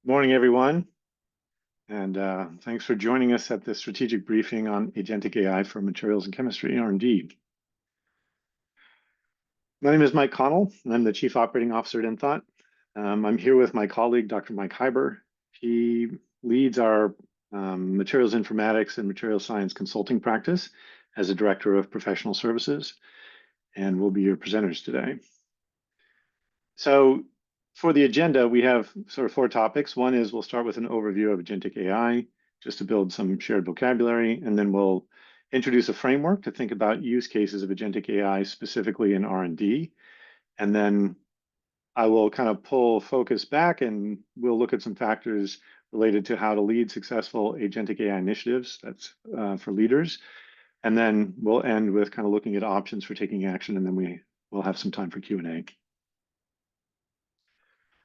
Morning, everyone, and thanks for joining us at the strategic briefing on agentic AI for materials and chemistry, R&D. My name is Mike Connell, and I'm the Chief Operating Officer at Enthought. I'm here with my colleague, Dr. Mike Heiber. He leads our materials informatics and materials science consulting practice as a Director of Professional Services, and will be your presenters today. So for the agenda, we have sort of four topics. One is we'll start with an overview of agentic AI, just to build some shared vocabulary, and then we'll introduce a framework to think about use cases of agentic AI specifically in R&D. And then I will kind of pull focus back and we'll look at some factors related to how to lead successful agentic AI initiatives. That's for leaders. And then we'll end with kind of looking at options for taking action, and then we'll have some time for Q&A.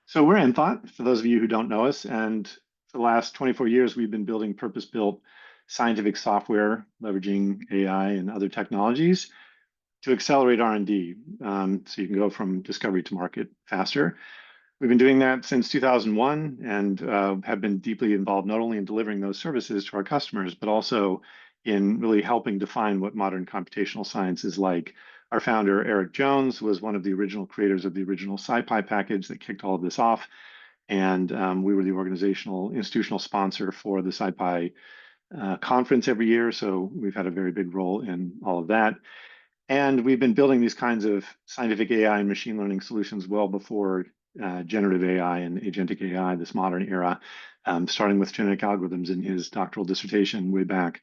So we're Enthought, for those of you who don't know us, and for the last 24 years, we've been building purpose-built scientific software, leveraging AI and other technologies to accelerate R&D, so you can go from discovery to market faster. We've been doing that since 2001 and have been deeply involved not only in delivering those services to our customers, but also in really helping define what modern computational science is like. Our founder, Eric Jones, was one of the original creators of the original SciPy package that kicked all of this off. And we were the organizational institutional sponsor for the SciPy conference every year. So we've had a very big role in all of that. And we've been building these kinds of scientific AI and machine learning solutions well before generative AI and agentic AI, this modern era, starting with genetic algorithms in his doctoral dissertation way back.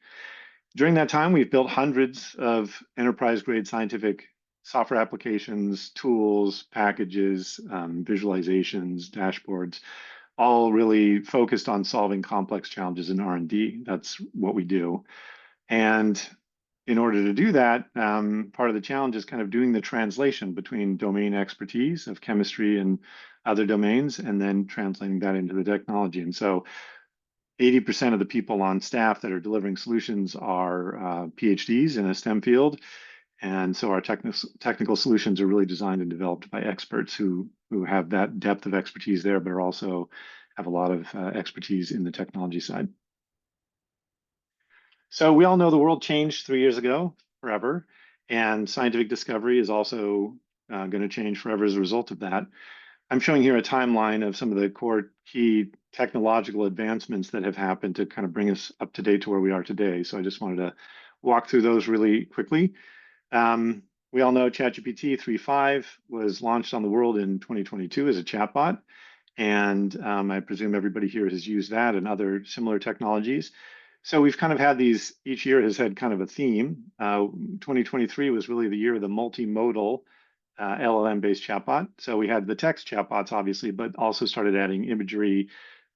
During that time, we've built hundreds of enterprise-grade scientific software applications, tools, packages, visualizations, dashboards, all really focused on solving complex challenges in R&D. That's what we do. And in order to do that, part of the challenge is kind of doing the translation between domain expertise of chemistry and other domains, and then translating that into the technology. And so 80% of the people on staff that are delivering solutions are PhDs in a STEM field. And so our technical solutions are really designed and developed by experts who have that depth of expertise there, but are also have a lot of expertise in the technology side. So we all know the world changed 3 years ago, forever, and scientific discovery is also going to change forever as a result of that. I'm showing here a timeline of some of the core key technological advancements that have happened to kind of bring us up to date to where we are today. So I just wanted to walk through those really quickly. We all know ChatGPT 3.5 was launched on the world in 2022 as a chatbot. And I presume everybody here has used that and other similar technologies. So we've kind of had these, each year has had kind of a theme. 2023 was really the year of the multimodal LLM-based chatbot. So we had the text chatbots, obviously, but also started adding imagery.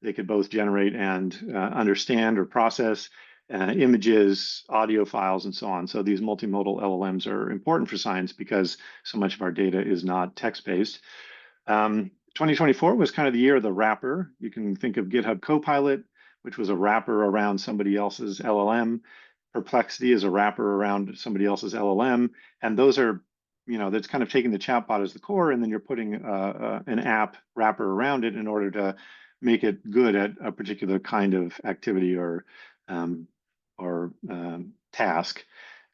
They could both generate and understand or process images, audio files, and so on. So these multimodal LLMs are important for science because so much of our data is not text-based. 2024 was kind of the year of the wrapper. You can think of GitHub Copilot, which was a wrapper around somebody else's LLM. Perplexity is a wrapper around somebody else's LLM. And those are, that's kind of taking the chatbot as the core, and then you're putting an app wrapper around it in order to make it good at a particular kind of activity or task.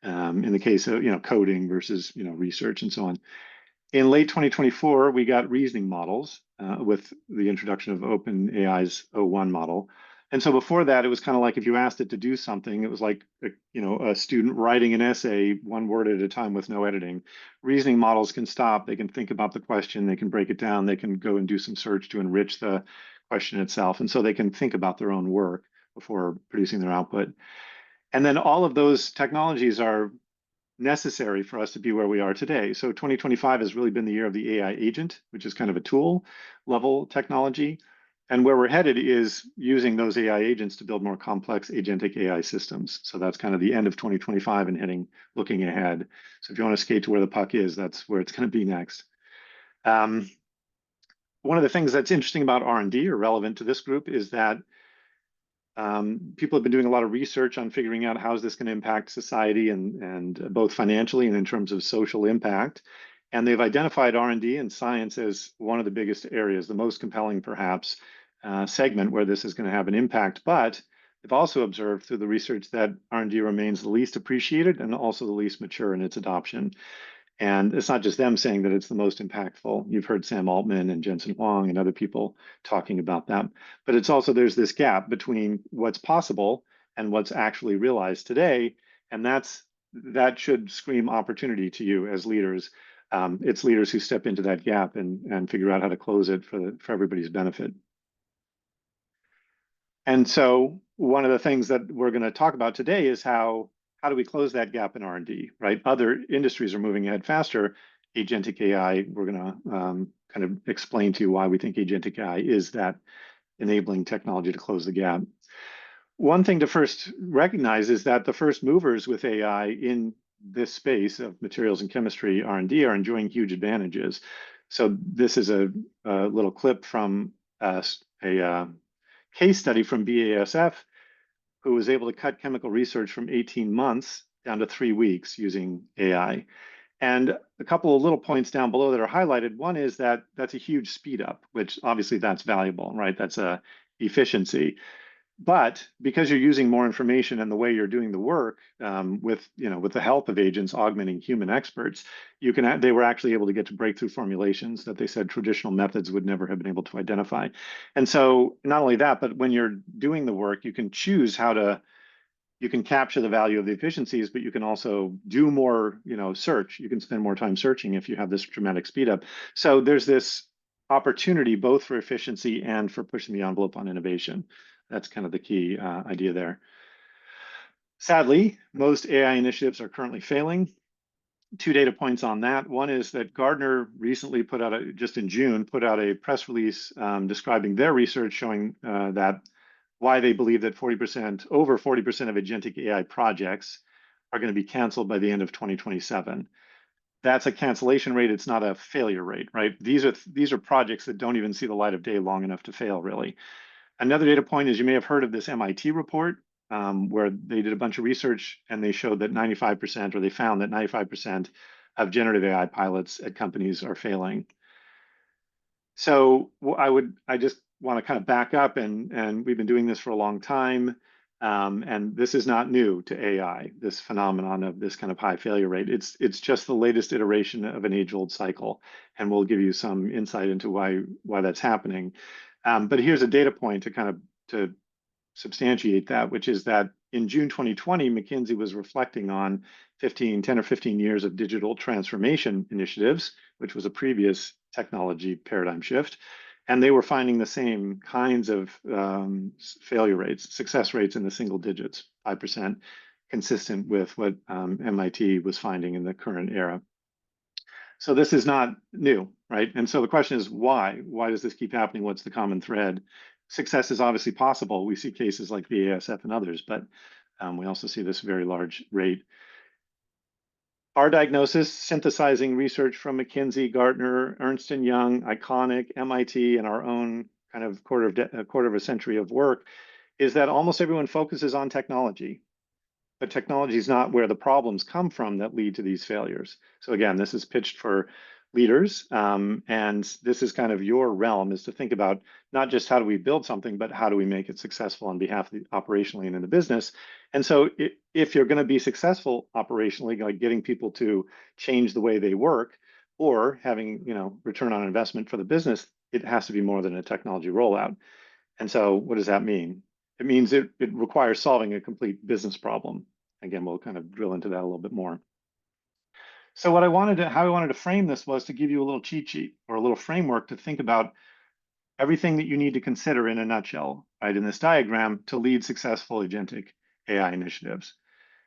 In the case of coding versus research and so on. In late 2024, we got reasoning models with the introduction of OpenAI's O1 model. And so before that, it was kind of like if you asked it to do something, it was like a student writing an essay one word at a time with no editing. Reasoning models can stop. They can think about the question. They can break it down. They can go and do some search to enrich the question itself. And so they can think about their own work before producing their output. And then all of those technologies are necessary for us to be where we are today. So 2025 has really been the year of the AI agent, which is kind of a tool level technology. And where we're headed is using those AI agents to build more complex agentic AI systems. So that's kind of the end of 2025 and looking ahead. So if you want to skate to where the puck is, that's where it's going to be next. One of the things that's interesting about R&D or relevant to this group is that people have been doing a lot of research on figuring out how is this going to impact society and both financially and in terms of social impact. And they've identified R&D and science as one of the biggest areas, the most compelling perhaps, segment where this is going to have an impact, but they've also observed through the research that R&D remains the least appreciated and also the least mature in its adoption. And it's not just them saying that it's the most impactful. You've heard Sam Altman and Jensen Huang and other people talking about that. But it's also, there's this gap between what's possible and what's actually realized today. And that should scream opportunity to you as leaders. It's leaders who step into that gap and figure out how to close it for everybody's benefit. And so one of the things that we're going to talk about today is how do we close that gap in R&D, right? Other industries are moving ahead faster. Agentic AI, we're going to kind of explain to you why we think agentic AI is that enabling technology to close the gap. One thing to first recognize is that the first movers with AI in this space of materials and chemistry R&D are enjoying huge advantages. So this is a little clip from a case study from BASF, who was able to cut chemical research from 18 months down to 3 weeks using AI. And a couple of little points down below that are highlighted. One is that that's a huge speed up, which obviously that's valuable, right? That's a efficiency. But because you're using more information and the way you're doing the work with the help of agents augmenting human experts, they were actually able to get to breakthrough formulations that they said traditional methods would never have been able to identify. And so not only that, but when you're doing the work, you can choose you can capture the value of the efficiencies, but you can also do more, search. You can spend more time searching if you have this dramatic speed up. So there's this opportunity both for efficiency and for pushing the envelope on innovation. That's kind of the key idea there. Sadly, most AI initiatives are currently failing. 2 data points on that. One is that Gartner recently just in June, put out a press release describing their research showing that why they believe that over 40% of agentic AI projects are going to be canceled by the end of 2027. That's a cancellation rate. It's not a failure rate, right? These are projects that don't even see the light of day long enough to fail, really. Another data point is you may have heard of this MIT report where they did a bunch of research and they showed that 95%, or they found that 95% of generative AI pilots at companies are failing. So I just want to kind of back up, and we've been doing this for a long time, and this is not new to AI, this phenomenon of this kind of high failure rate. It's just the latest iteration of an age-old cycle, and we'll give you some insight into why that's happening. But here's a data point to substantiate that, which is that in June 2020, McKinsey was reflecting on 10 or 15 years of digital transformation initiatives, which was a previous technology paradigm shift. And they were finding the same kinds of failure rates, success rates in the single digits, 5%, consistent with what MIT was finding in the current era. So this is not new, right? And so the question is why? Why does this keep happening? What's the common thread? Success is obviously possible. We see cases like the BASF and others, but we also see this very large rate. Our diagnosis, synthesizing research from McKinsey, Gartner, Ernst & Young, Iconic, MIT, and our own kind of quarter of a century of work, is that almost everyone focuses on technology. But technology is not where the problems come from that lead to these failures. So again, this is pitched for leaders, and this is kind of your realm, is to think about not just how do we build something, but how do we make it successful on behalf of operationally and in the business. And so if you're going to be successful operationally, like getting people to change the way they work or having return on investment for the business, it has to be more than a technology rollout. And so what does that mean? It means it requires solving a complete business problem. Again, we'll kind of drill into that a little bit more. So how I wanted to frame this was to give you a little cheat sheet or a little framework to think about everything that you need to consider in a nutshell, right, in this diagram to lead successful agentic AI initiatives.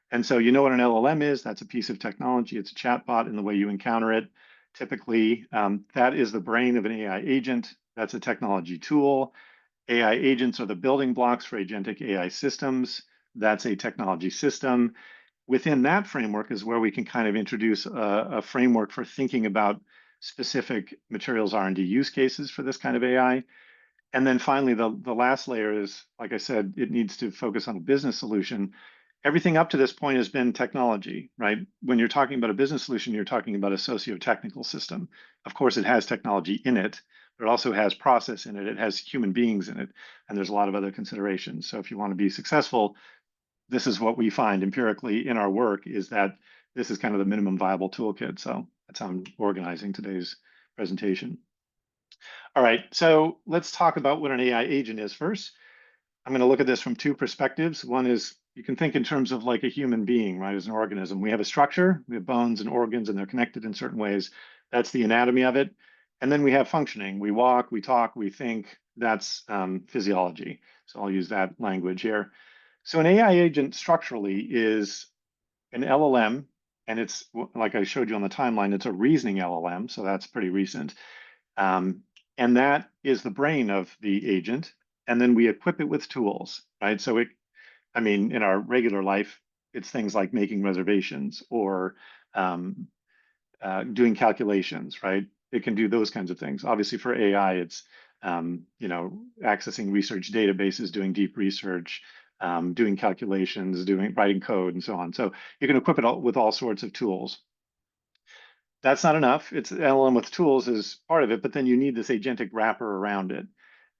And so you know what an LLM is. That's a piece of technology. It's a chatbot in the way you encounter it. Typically, that is the brain of an AI agent. That's a technology tool. AI agents are the building blocks for agentic AI systems. That's a technology system. Within that framework is where we can kind of introduce a framework for thinking about specific materials R&D use cases for this kind of AI. And then finally, the last layer is, like I said, it needs to focus on a business solution. Everything up to this point has been technology, right? When you're talking about a business solution, you're talking about a socio-technical system. Of course, it has technology in it, but it also has process in it. It has human beings in it, and there's a lot of other considerations. So if you want to be successful, this is what we find empirically in our work, is that this is kind of the minimum viable toolkit. So that's how I'm organizing today's presentation. All right, so let's talk about what an AI agent is first. I'm going to look at this from two perspectives. One is you can think in terms of like a human being, right, as an organism. We have a structure, we have bones and organs, and they're connected in certain ways. That's the anatomy of it. And then we have functioning. We walk, we talk, we think. That's physiology. So I'll use that language here. So an AI agent structurally is an LLM, and it's like I showed you on the timeline, it's a reasoning LLM, so that's pretty recent. Um, and that is the brain of the agent. And then we equip it with tools, right? So I mean, in our regular life, it's things like making reservations or um, doing calculations, right? It can do those kinds of things. Obviously, for AI, it's accessing research databases, doing deep research, doing calculations, writing code, and so on. So you can equip it with all sorts of tools. That's not enough. It's LLM with tools is part of it, but then you need this agentic wrapper around it.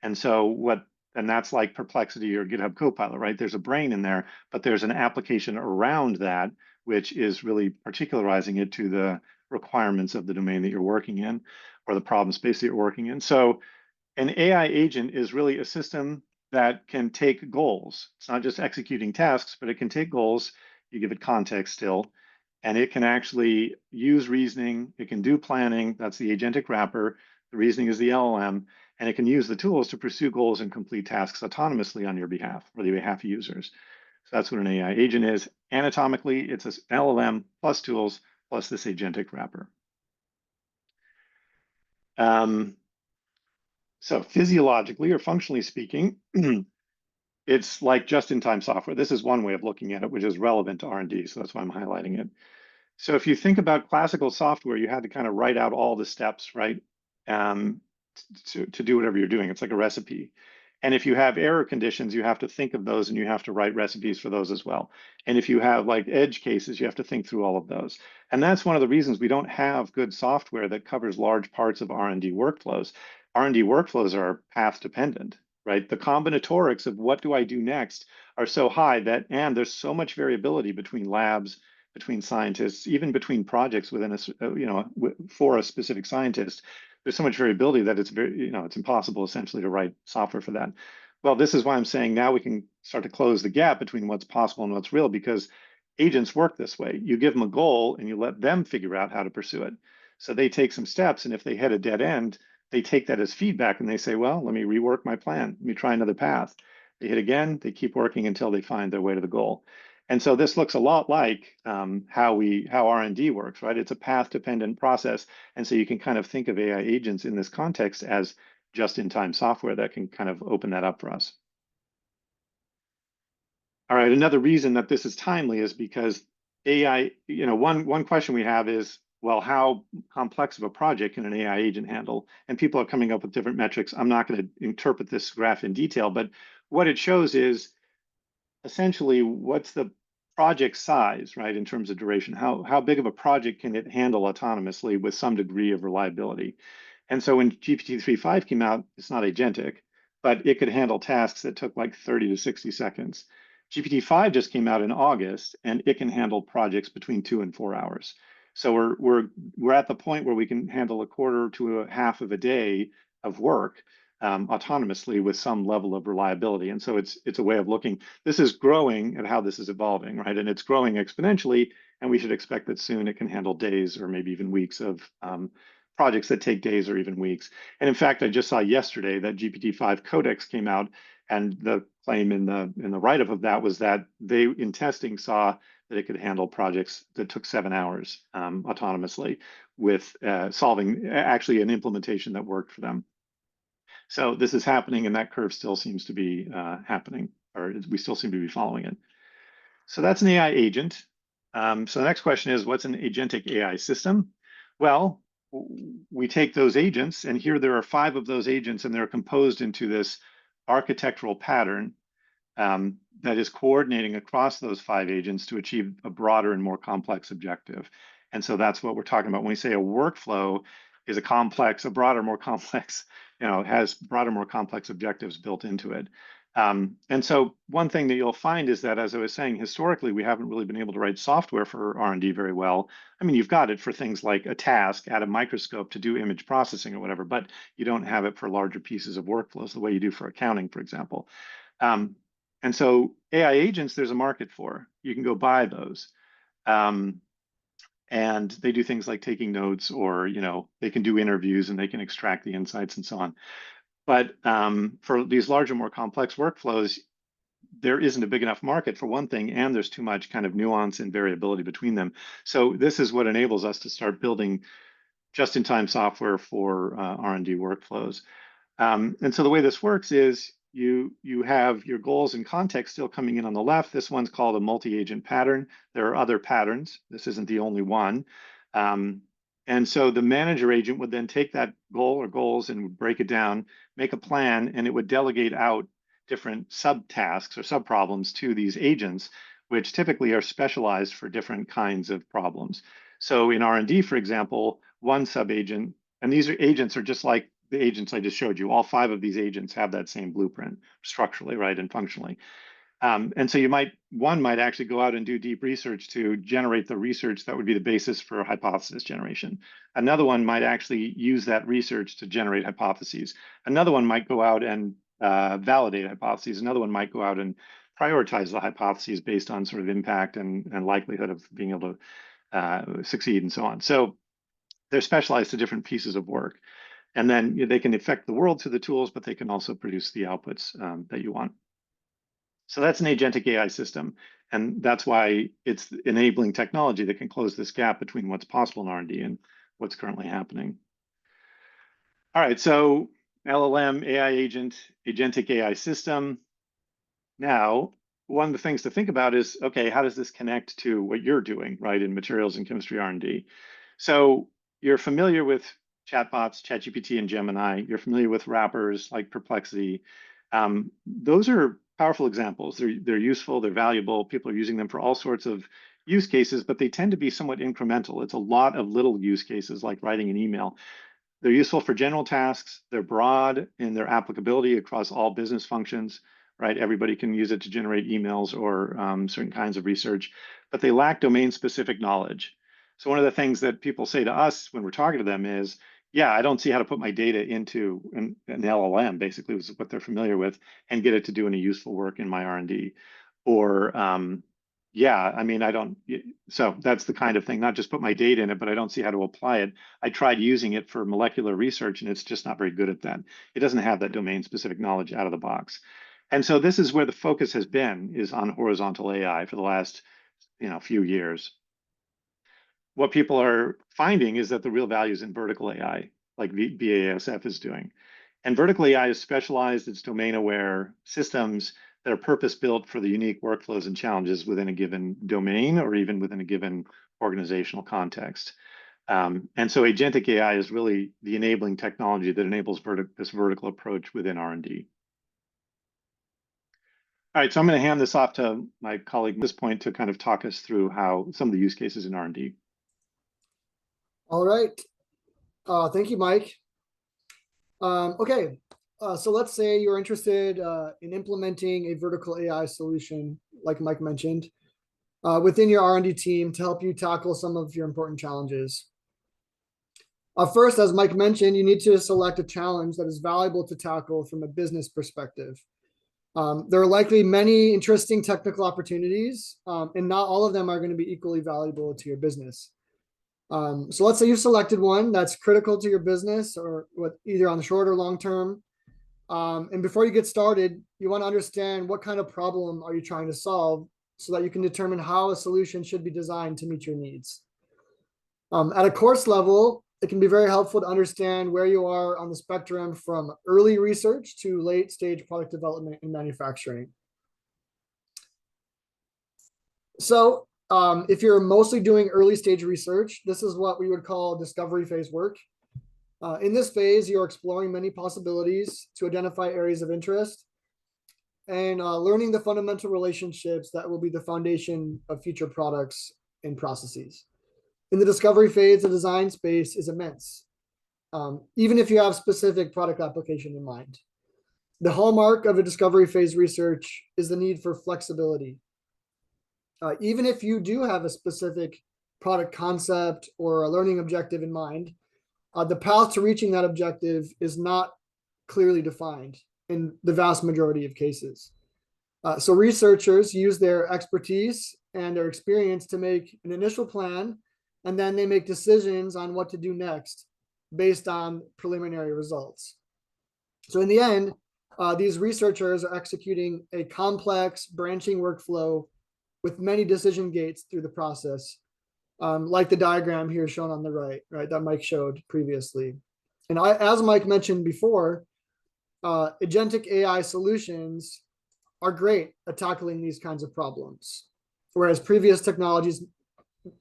And that's like Perplexity or GitHub Copilot, right? There's a brain in there, but there's an application around that, which is really particularizing it to the requirements of the domain that you're working in or the problem space that you're working in. So an AI agent is really a system that can take goals. It's not just executing tasks, but it can take goals. You give it context still, and it can actually use reasoning. It can do planning. That's the agentic wrapper. The reasoning is the LLM, and it can use the tools to pursue goals and complete tasks autonomously on your behalf or the behalf of users. So that's what an AI agent is. Anatomically, it's an LLM plus tools plus this agentic wrapper. So physiologically or functionally speaking, it's like just-in-time software. This is one way of looking at it, which is relevant to R&D, so that's why I'm highlighting it. So if you think about classical software, you had to kind of write out all the steps, right? Um, to do whatever you're doing. It's like a recipe. And if you have error conditions, you have to think of those and you have to write recipes for those as well. And if you have like edge cases, you have to think through all of those. And that's one of the reasons we don't have good software that covers large parts of R&D workflows. R&D workflows are path dependent, right? The combinatorics of what do I do next are so high that, and there's so much variability between labs, between scientists, even between projects within for a specific scientist. There's so much variability that it's impossible essentially to write software for that. Well, this is why I'm saying now we can start to close the gap between what's possible and what's real, because agents work this way. You give them a goal and you let them figure out how to pursue it. So they take some steps, and if they hit a dead end, they take that as feedback and they say, well, let me rework my plan. Let me try another path. They hit again, they keep working until they find their way to the goal. And so this looks a lot like how R&D works, right? It's a path-dependent process. And so you can kind of think of AI agents in this context as just-in-time software that can kind of open that up for us. All right, another reason that this is timely is because AI, one question we have is, well, how complex of a project can an AI agent handle? And people are coming up with different metrics. I'm not going to interpret this graph in detail, but what it shows is essentially what's the project size, right, in terms of duration? How big of a project can it handle autonomously with some degree of reliability? And so when GPT-3.5 came out, it's not agentic, but it could handle tasks that took like 30 to 60 seconds. GPT-5 just came out in August, and it can handle projects between 2 and 4 hours. So we're at the point where we can handle a quarter to a half of a day of work autonomously with some level of reliability. And so it's a way of looking. This is growing at how this is evolving, right? And it's growing exponentially, and we should expect that soon it can handle days or maybe even weeks of projects that take days or even weeks. And in fact, I just saw yesterday that GPT-5 Codex came out, and the claim in the write-up of that was that they, in testing, saw that it could handle projects that took 7 hours autonomously with solving actually an implementation that worked for them. So this is happening, and that curve still seems to be happening, or we still seem to be following it. So that's an AI agent. So the next question is, what's an agentic AI system? Well, we take those agents, and here there are 5 of those agents, and they're composed into this architectural pattern that is coordinating across those 5 agents to achieve a broader and more complex objective. And so that's what we're talking about when we say a workflow. is a broader, more complex, has broader, more complex objectives built into it. And so one thing that you'll find is that, as I was saying, historically, we haven't really been able to write software for R&D very well. I mean, you've got it for things like a task at a microscope to do image processing or whatever, but you don't have it for larger pieces of workflows the way you do for accounting, for example. And so AI agents, there's a market for. You can go buy those. And they do things like taking notes, or they can do interviews and they can extract the insights and so on. But for these larger, more complex workflows, there isn't a big enough market, for one thing, and there's too much kind of nuance and variability between them. So this is what enables us to start building just-in-time software for R&D workflows. And so the way this works is you have your goals and context still coming in on the left. This one's called a multi-agent pattern. There are other patterns. This isn't the only one. And so the manager agent would then take that goal or goals and would break it down, make a plan, and it would delegate out different subtasks or subproblems to these agents, which typically are specialized for different kinds of problems. So in R&D, for example, one sub-agent, and these agents are just like the agents I just showed you. All 5 of these agents have that same blueprint structurally, right, and functionally. And so one might actually go out and do deep research to generate the research that would be the basis for hypothesis generation. Another one might actually use that research to generate hypotheses. Another one might go out and validate hypotheses. Another one might go out and prioritize the hypotheses based on sort of impact and likelihood of being able to succeed and so on. So they're specialized to different pieces of work. And then they can affect the world through the tools, but they can also produce the outputs that you want. So that's an agentic AI system. And that's why it's enabling technology that can close this gap between what's possible in R&D and what's currently happening. All right, so LLM, AI agent, agentic AI system. Now, one of the things to think about is, okay, how does this connect to what you're doing, right, in materials and chemistry R&D? So you're familiar with chatbots, ChatGPT and Gemini. You're familiar with wrappers like Perplexity. Those are powerful examples. They're useful, they're valuable. People are using them for all sorts of use cases, but they tend to be somewhat incremental. It's a lot of little use cases like writing an email. They're useful for general tasks. They're broad in their applicability across all business functions, right? Everybody can use it to generate emails or certain kinds of research, but they lack domain-specific knowledge. So one of the things that people say to us when we're talking to them is, yeah, I don't see how to put my data into an LLM, basically, is what they're familiar with, and get it to do any useful work in my R&D. Or, yeah, I mean, I don't, so that's the kind of thing, not just put my data in it, but I don't see how to apply it. I tried using it for molecular research, and it's just not very good at that. It doesn't have that domain-specific knowledge out of the box. And so this is where the focus has been, is on horizontal AI for the last, few years. What people are finding is that the real value is in vertical AI, like BASF is doing. And vertical AI is specialized, it's domain-aware systems that are purpose-built for the unique workflows and challenges within a given domain or even within a given organizational context. And so agentic AI is really the enabling technology that enables this vertical approach within R&D. All right, so I'm going to hand this off to my colleague at this point to kind of talk us through how some of the use cases in R&D. All right. Thank you, Mike. Okay, so let's say you're interested in implementing a vertical AI solution, like Mike mentioned, within your R&D team to help you tackle some of your important challenges. First, as Mike mentioned, you need to select a challenge that is valuable to tackle from a business perspective. There are likely many interesting technical opportunities, and not all of them are going to be equally valuable to your business. So let's say you've selected one that's critical to your business or either on the short or long term. And before you get started, you want to understand what kind of problem are you trying to solve so that you can determine how a solution should be designed to meet your needs. At a course level, it can be very helpful to understand where you are on the spectrum from early research to late stage product development and manufacturing. So if you're mostly doing early stage research, this is what we would call discovery phase work. In this phase, you're exploring many possibilities to identify areas of interest and learning the fundamental relationships that will be the foundation of future products and processes. In the discovery phase, the design space is immense. even if you have specific product application in mind. The hallmark of a discovery phase research is the need for flexibility. Even if you do have a specific product concept or a learning objective in mind, the path to reaching that objective is not clearly defined in the vast majority of cases. So researchers use their expertise and their experience to make an initial plan, and then they make decisions on what to do next based on preliminary results. So in the end, these researchers are executing a complex branching workflow with many decision gates through the process, like the diagram here shown on the right, that Mike showed previously. And as Mike mentioned before, agentic AI solutions are great at tackling these kinds of problems, whereas previous technologies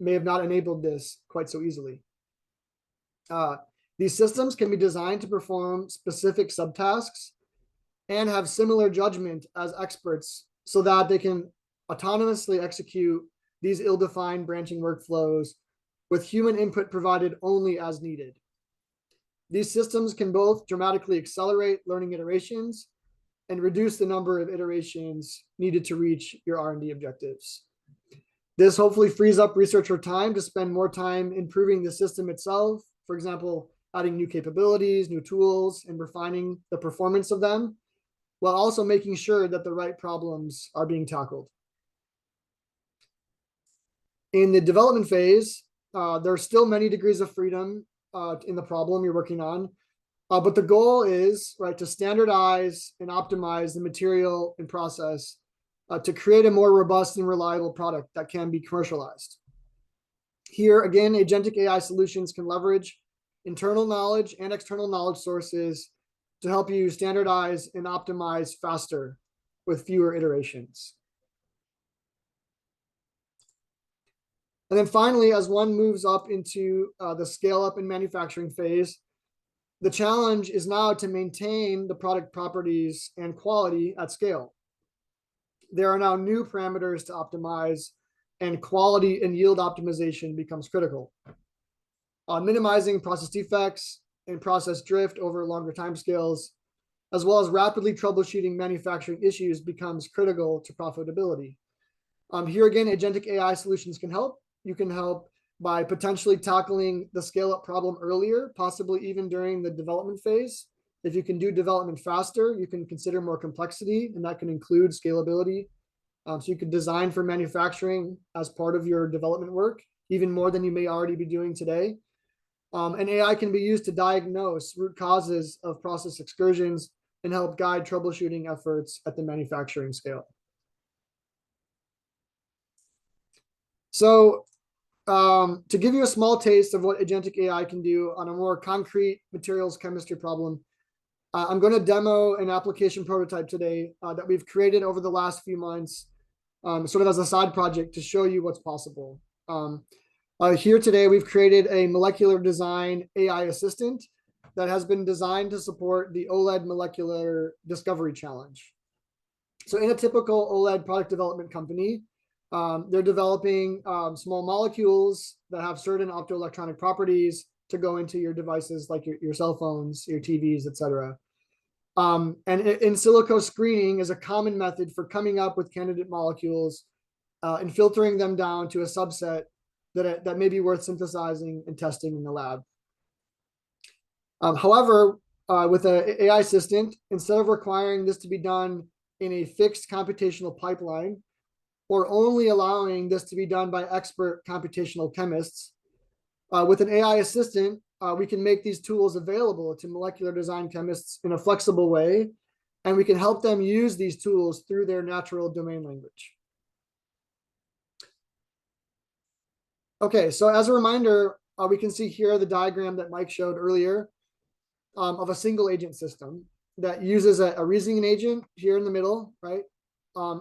may have not enabled this quite so easily. These systems can be designed to perform specific subtasks and have similar judgment as experts so that they can autonomously execute these ill-defined branching workflows with human input provided only as needed. These systems can both dramatically accelerate learning iterations and reduce the number of iterations needed to reach your R&D objectives. This hopefully frees up researcher time to spend more time improving the system itself, for example, adding new capabilities, new tools, and refining the performance of them, while also making sure that the right problems are being tackled. In the development phase, there are still many degrees of freedom in the problem you're working on, but the goal is to standardize and optimize the material and process to create a more robust and reliable product that can be commercialized. Here, again, agentic AI solutions can leverage internal knowledge and external knowledge sources to help you standardize and optimize faster with fewer iterations. And then finally, as one moves up into the scale up and manufacturing phase, the challenge is now to maintain the product properties and quality at scale. There are now new parameters to optimize, and quality and yield optimization becomes critical. Minimizing process defects and process drift over longer timescales, as well as rapidly troubleshooting manufacturing issues, becomes critical to profitability. Here again, agentic AI solutions can help. You can help by potentially tackling the scale-up problem earlier, possibly even during the development phase. If you can do development faster, you can consider more complexity, and that can include scalability. So you could design for manufacturing as part of your development work, even more than you may already be doing today. And AI can be used to diagnose root causes of process excursions and help guide troubleshooting efforts at the manufacturing scale. So to give you a small taste of what agentic AI can do on a more concrete materials chemistry problem, I'm going to demo an application prototype today that we've created over the last few months, sort of as a side project to show you what's possible. Here today, we've created a molecular design AI assistant that has been designed to support the OLED molecular discovery challenge. So in a typical OLED product development company, they're developing small molecules that have certain optoelectronic properties to go into your devices like your cell phones, your TVs, etc. And in silico screening is a common method for coming up with candidate molecules and filtering them down to a subset that may be worth synthesizing and testing in the lab. However, with an AI assistant, instead of requiring this to be done in a fixed computational pipeline, or only allowing this to be done by expert computational chemists, with an AI assistant, we can make these tools available to molecular design chemists in a flexible way, and we can help them use these tools through their natural domain language. Okay, so as a reminder, we can see here the diagram that Mike showed earlier of a single agent system that uses a reasoning agent here in the middle, right?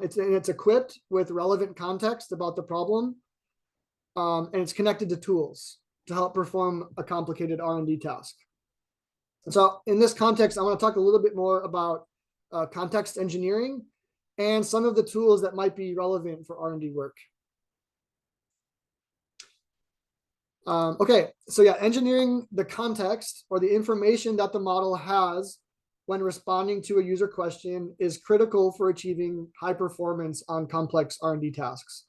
It's equipped with relevant context about the problem, and it's connected to tools to help perform a complicated R&D task. So in this context, I want to talk a little bit more about context engineering and some of the tools that might be relevant for R&D work. Okay, so yeah, engineering the context or the information that the model has when responding to a user question is critical for achieving high performance on complex R&D tasks.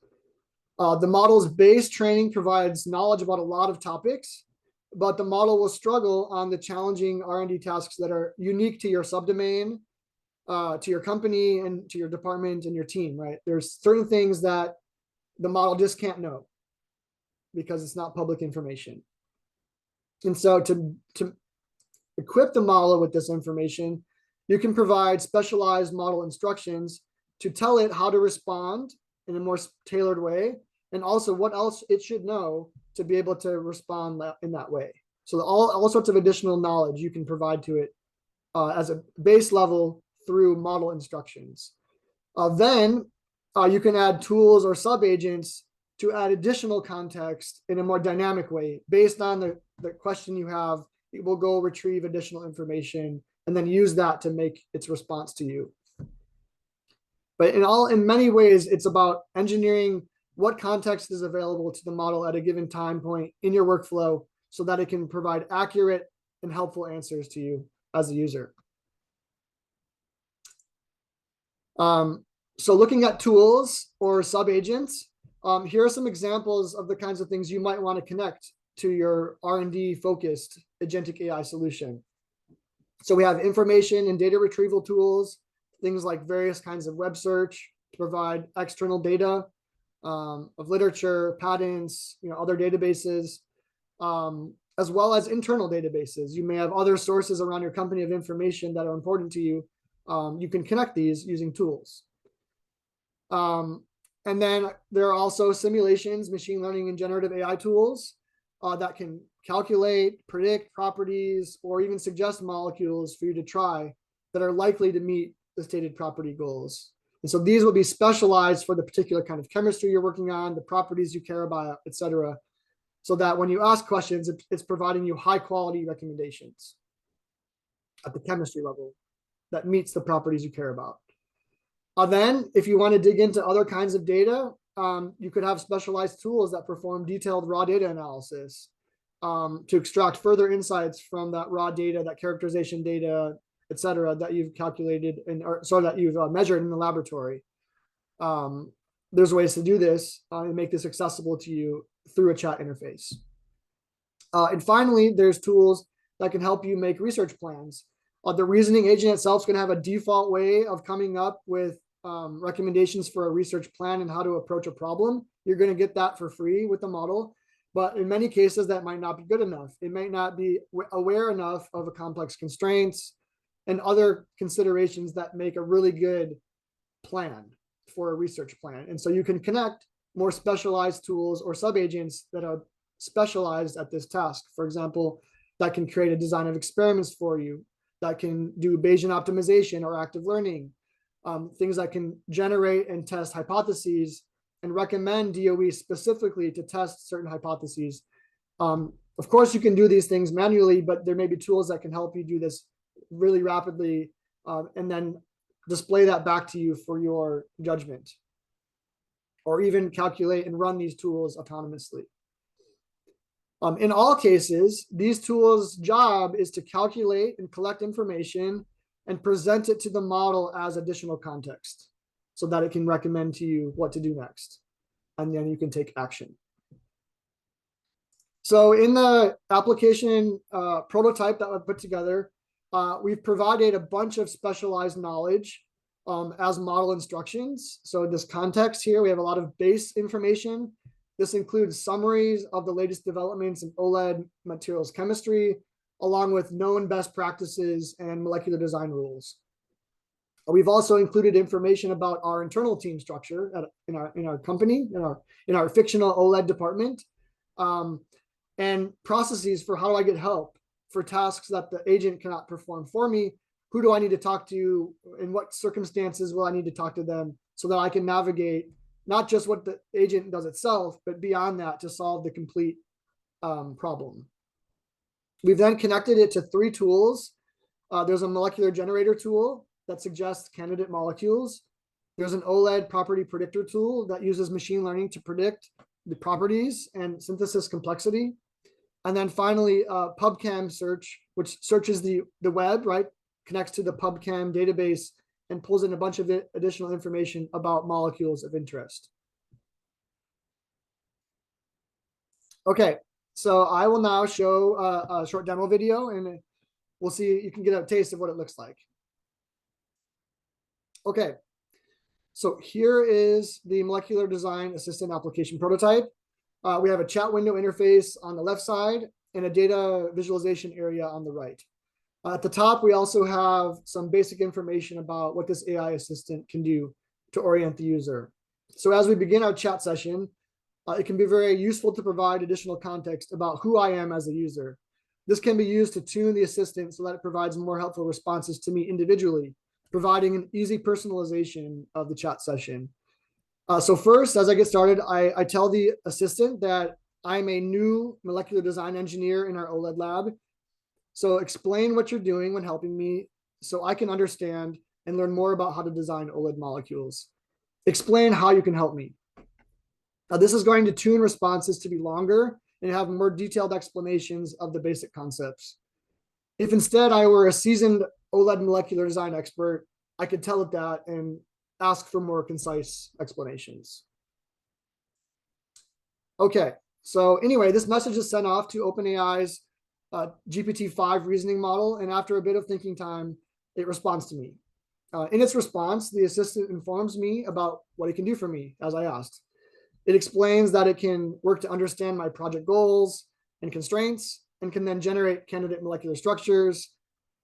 The model's base training provides knowledge about a lot of topics, but the model will struggle on the challenging R&D tasks that are unique to your subdomain, to your company, and to your department and your team, right? There's certain things that the model just can't know because it's not public information. And so to equip the model with this information, you can provide specialized model instructions to tell it how to respond in a more tailored way, and also what else it should know to be able to respond in that way. So all sorts of additional knowledge you can provide to it as a base level through model instructions. Then you can add tools or sub-agents to add additional context in a more dynamic way. Based on the question you have, it will go retrieve additional information and then use that to make its response to you. But in many ways, it's about engineering what context is available to the model at a given time point in your workflow so that it can provide accurate and helpful answers to you as a user. So looking at tools or sub-agents, here are some examples of the kinds of things you might want to connect to your R&D focused agentic AI solution. So we have information and data retrieval tools, things like various kinds of web search to provide external data of literature, patents, other databases, as well as internal databases. You may have other sources around your company of information that are important to you. You can connect these using tools. And then there are also simulations, machine learning, and generative AI tools that can calculate, predict properties, or even suggest molecules for you to try that are likely to meet the stated property goals. And so these will be specialized for the particular kind of chemistry you're working on, the properties you care about, et cetera, so that when you ask questions, it's providing you high quality recommendations at the chemistry level that meets the properties you care about. Then, if you want to dig into other kinds of data, you could have specialized tools that perform detailed raw data analysis to extract further insights from that raw data, that characterization data, et cetera, that you've calculated that you've measured in the laboratory. There's ways to do this and make this accessible to you through a chat interface. And finally, there's tools that can help you make research plans. The reasoning agent itself is going to have a default way of coming up with recommendations for a research plan and how to approach a problem. You're going to get that for free with the model. But in many cases, that might not be good enough. It might not be aware enough of a complex constraints and other considerations that make a really good plan for a research plan. And so you can connect more specialized tools or sub-agents that are specialized at this task. For example, that can create a design of experiments for you, that can do Bayesian optimization or active learning, things that can generate and test hypotheses and recommend DOE specifically to test certain hypotheses. Of course, you can do these things manually, but there may be tools that can help you do this really rapidly and then display that back to you for your judgment, or even calculate and run these tools autonomously. In all cases, these tools' job is to calculate and collect information and present it to the model as additional context so that it can recommend to you what to do next. And then you can take action. So in the application prototype that I've put together, we've provided a bunch of specialized knowledge as model instructions. So this context here, we have a lot of base information. This includes summaries of the latest developments in OLED materials chemistry, along with known best practices and molecular design rules. We've also included information about our internal team structure in our company, in our fictional OLED department, and processes for how do I get help for tasks that the agent cannot perform for me. Who do I need to talk to? In what circumstances will I need to talk to them so that I can navigate not just what the agent does itself, but beyond that to solve the complete problem. We've then connected it to 3 tools. There's a molecular generator tool that suggests candidate molecules. There's an OLED property predictor tool that uses machine learning to predict the properties and synthesis complexity And then finally, PubChem search, which searches the web, right? Connects to the PubChem database and pulls in a bunch of additional information about molecules of interest. Okay, so I will now show a short demo video, and we'll see, you can get a taste of what it looks like. Okay, so here is the molecular design assistant application prototype. We have a chat window interface on the left side and a data visualization area on the right. At the top, we also have some basic information about what this AI assistant can do to orient the user. So as we begin our chat session, it can be very useful to provide additional context about who I am as a user. This can be used to tune the assistant so that it provides more helpful responses to me individually, providing an easy personalization of the chat session. So first, as I get started, I tell the assistant that I'm a new molecular design engineer in our OLED lab. So explain what you're doing when helping me so I can understand and learn more about how to design OLED molecules. Explain how you can help me. Now, this is going to tune responses to be longer and have more detailed explanations of the basic concepts. If instead I were a seasoned OLED molecular design expert, I could tell it that and ask for more concise explanations. Okay, so anyway, this message is sent off to OpenAI's GPT-5 reasoning model, and after a bit of thinking time, it responds to me. In its response, the assistant informs me about what it can do for me, as I asked. It explains that it can work to understand my project goals and constraints, and can then generate candidate molecular structures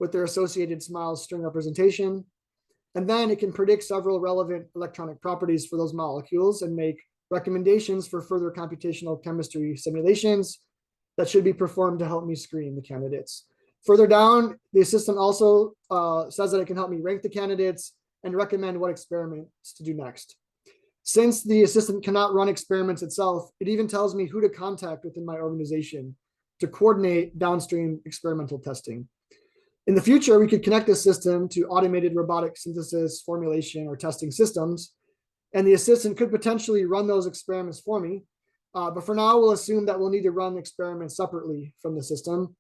with their associated SMILES string representation. And then it can predict several relevant electronic properties for those molecules and make recommendations for further computational chemistry simulations that should be performed to help me screen the candidates. Further down, the assistant also says that it can help me rank the candidates and recommend what experiments to do next. Since the assistant cannot run experiments itself, it even tells me who to contact within my organization to coordinate downstream experimental testing. In the future, we could connect this system to automated robotic synthesis, formulation, or testing systems, and the assistant could potentially run those experiments for me. But for now, we'll assume that we'll need to run experiments separately from the system.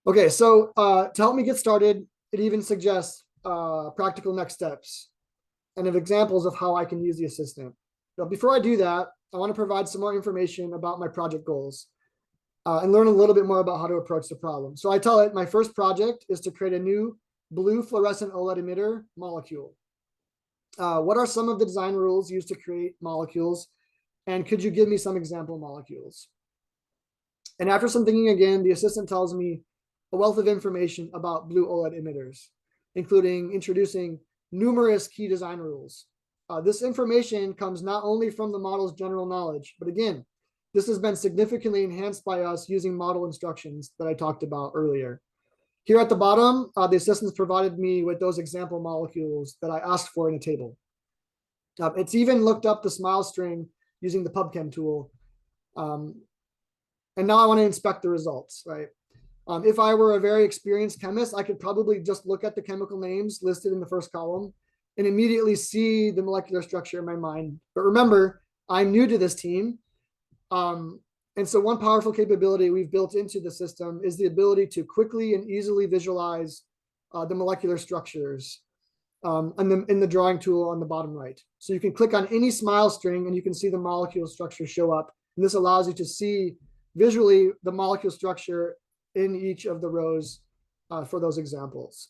Okay, so to help me get started, it even suggests practical next steps and of examples of how I can use the assistant. But before I do that, I want to provide some more information about my project goals and learn a little bit more about how to approach the problem. So I tell it my first project is to create a new blue fluorescent OLED emitter molecule. What are some of the design rules used to create molecules? And could you give me some example molecules? And after some thinking again, the assistant tells me a wealth of information about blue OLED emitters, including introducing numerous key design rules. This information comes not only from the model's general knowledge, but again, this has been significantly enhanced by us using model instructions that I talked about earlier. Here at the bottom, the assistants provided me with those example molecules that I asked for in a table. It's even looked up the SMILES string using the PubChem tool. And now I want to inspect the results, right? If I were a very experienced chemist, I could probably just look at the chemical names listed in the first column and immediately see the molecular structure in my mind. But remember, I'm new to this team. And so one powerful capability we've built into the system is the ability to quickly and easily visualize the molecular structures in the drawing tool on the bottom right. So you can click on any SMILES string and you can see the molecule structure show up. And this allows you to see visually the molecule structure in each of the rows for those examples.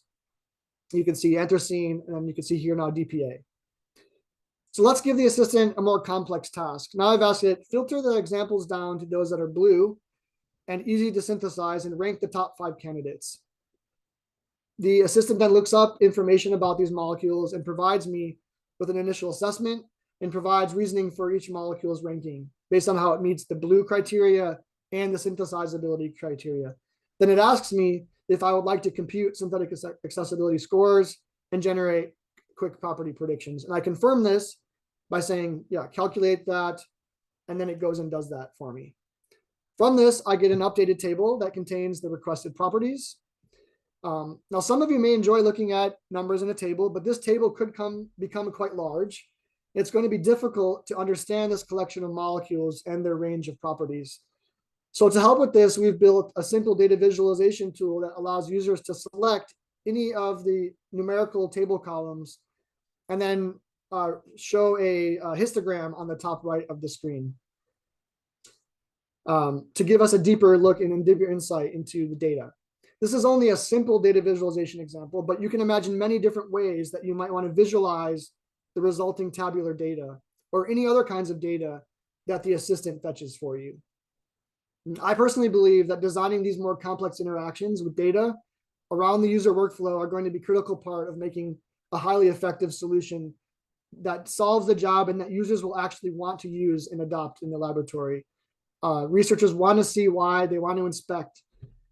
You can see anthracene, and you can see here now DPA. So let's give the assistant a more complex task. Now I've asked it, filter the examples down to those that are blue and easy to synthesize and rank the top 5 candidates. The assistant then looks up information about these molecules and provides me with an initial assessment and provides reasoning for each molecule's ranking based on how it meets the blue criteria and the synthesizability criteria. Then it asks me if I would like to compute synthetic accessibility scores and generate quick property predictions. And I confirm this by saying, yeah, calculate that. And then it goes and does that for me. From this, I get an updated table that contains the requested properties. Now, some of you may enjoy looking at numbers in a table, but this table could become quite large. It's going to be difficult to understand this collection of molecules and their range of properties. So to help with this, we've built a simple data visualization tool that allows users to select any of the numerical table columns and then show a histogram on the top right of the screen to give us a deeper look and deeper insight into the data. This is only a simple data visualization example, but you can imagine many different ways that you might want to visualize the resulting tabular data or any other kinds of data that the assistant fetches for you. I personally believe that designing these more complex interactions with data around the user workflow are going to be a critical part of making a highly effective solution that solves the job and that users will actually want to use and adopt in the laboratory. Researchers want to see why, they want to inspect.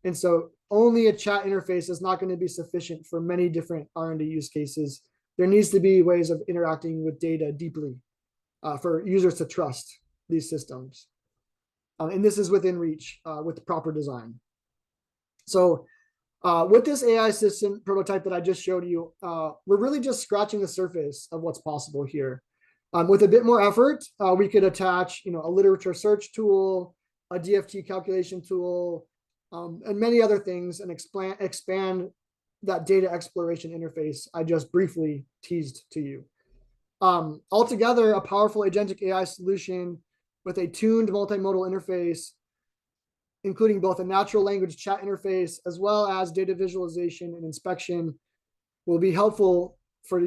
And so only a chat interface is not going to be sufficient for many different R&D use cases. There needs to be ways of interacting with data deeply for users to trust these systems. And this is within reach with the proper design. So with this AI assistant prototype that I just showed you, we're really just scratching the surface of what's possible here. With a bit more effort, we could attach, a literature search tool, a DFT calculation tool, and many other things, and expand that data exploration interface I just briefly teased to you. Altogether, a powerful agentic AI solution with a tuned multimodal interface, including both a natural language chat interface as well as data visualization and inspection, will be helpful for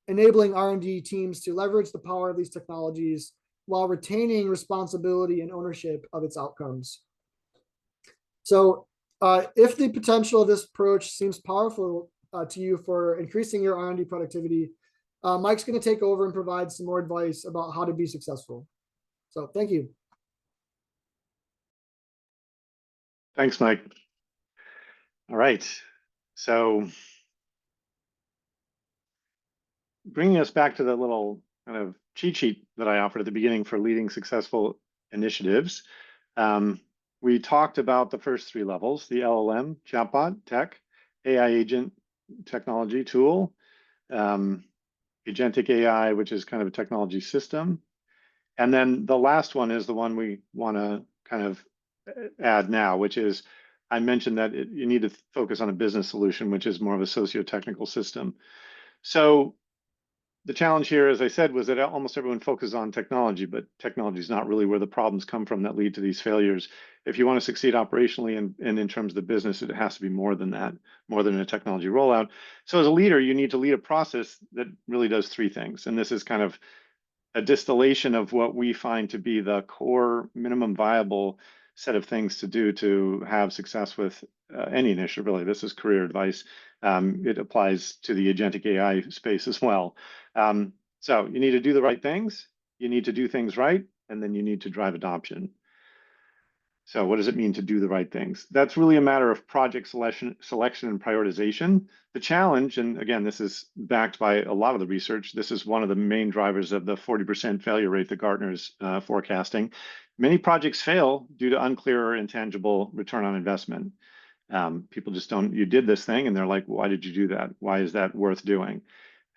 enabling R&D teams to leverage the power of these technologies while retaining responsibility and ownership of its outcomes. So if the potential of this approach seems powerful to you for increasing your R&D productivity, Mike's going to take over and provide some more advice about how to be successful. So thank you. Thanks, Mike. All right. So bringing us back to the little kind of cheat sheet that I offered at the beginning for leading successful initiatives, we talked about the first three levels: the LLM, chatbot, tech, AI agent technology tool, Agentic AI, which is kind of a technology system. And then the last one is the one we want to kind of add now, which is, I mentioned that you need to focus on a business solution, which is more of a socio-technical system. So the challenge here, as I said, was that almost everyone focuses on technology, but technology is not really where the problems come from that lead to these failures. If you want to succeed operationally and in terms of the business, it has to be more than that, more than a technology rollout. So as a leader, you need to lead a process that really does three things. And this is kind of a distillation of what we find to be the core minimum viable set of things to do to have success with any initiative, really. This is career advice. It applies to the agentic AI space as well. So you need to do the right things, you need to do things right, and then you need to drive adoption. So what does it mean to do the right things? That's really a matter of project selection and prioritization. The challenge, and again, this is backed by a lot of the research, this is one of the main drivers of the 40% failure rate that Gartner's forecasting. Many projects fail due to unclear or intangible return on investment. People just don't, you did this thing and they're like, why did you do that? Why is that worth doing?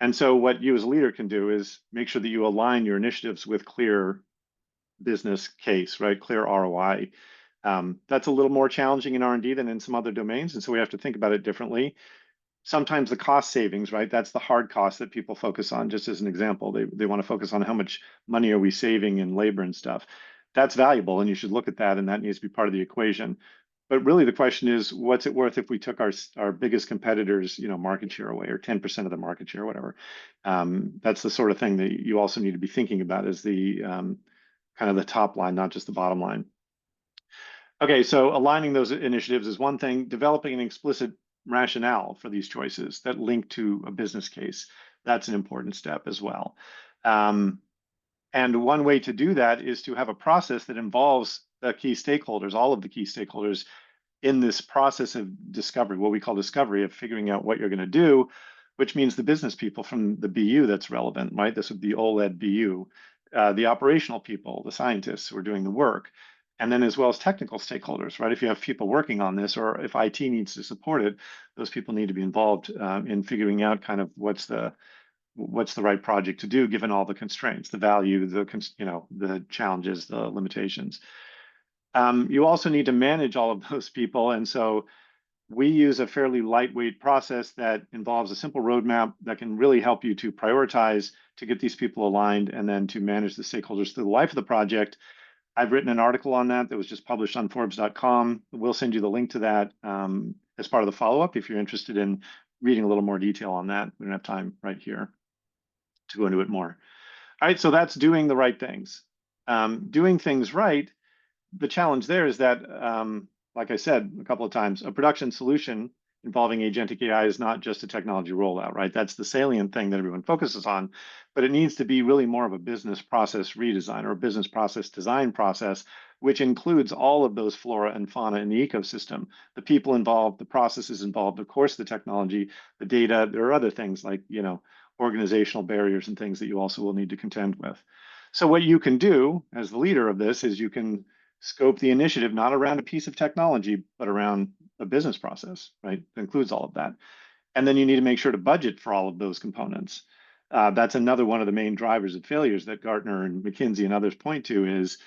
And so what you as a leader can do is make sure that you align your initiatives with clear business case, right? Clear ROI. That's a little more challenging in R&D than in some other domains, and so we have to think about it differently. Sometimes the cost savings, right? That's the hard cost that people focus on. Just as an example, they want to focus on how much money are we saving in labor and stuff. That's valuable, and you should look at that, and that needs to be part of the equation. But really, the question is, what's it worth if we took our biggest competitors, market share away, or 10% of the market share, whatever? That's the sort of thing that you also need to be thinking about as the kind of the top line, not just the bottom line. Okay, so aligning those initiatives is one thing. Developing an explicit rationale for these choices that link to a business case, that's an important step as well. And one way to do that is to have a process that involves the key stakeholders, all of the key stakeholders in this process of discovery, what we call discovery, of figuring out what you're going to do, which means the business people from the BU that's relevant, right? This would be OLED BU, the operational people, the scientists who are doing the work, and then as well as technical stakeholders, right? If you have people working on this, or if IT needs to support it, those people need to be involved in figuring out kind of what's the right project to do, given all the constraints, the value, the challenges, the limitations. You also need to manage all of those people. And so we use a fairly lightweight process that involves a simple roadmap that can really help you to prioritize, to get these people aligned, and then to manage the stakeholders through the life of the project. I've written an article on that was just published on Forbes.com. We'll send you the link to that as part of the follow-up if you're interested in reading a little more detail on that. We don't have time right here to go into it more. All right, so that's doing the right things. Doing things right, the challenge there is that, like I said a couple of times, a production solution involving agentic AI is not just a technology rollout, right? That's the salient thing that everyone focuses on, but it needs to be really more of a business process redesign or a business process design process, which includes all of those flora and fauna in the ecosystem, the people involved, the processes involved, of course, the technology, the data. There are other things like, organizational barriers and things that you also will need to contend with. So what you can do as the leader of this is you can scope the initiative not around a piece of technology, but around a business process, right? That includes all of that. And then you need to make sure to budget for all of those components. That's another one of the main drivers of failures that Gartner and McKinsey and others point to is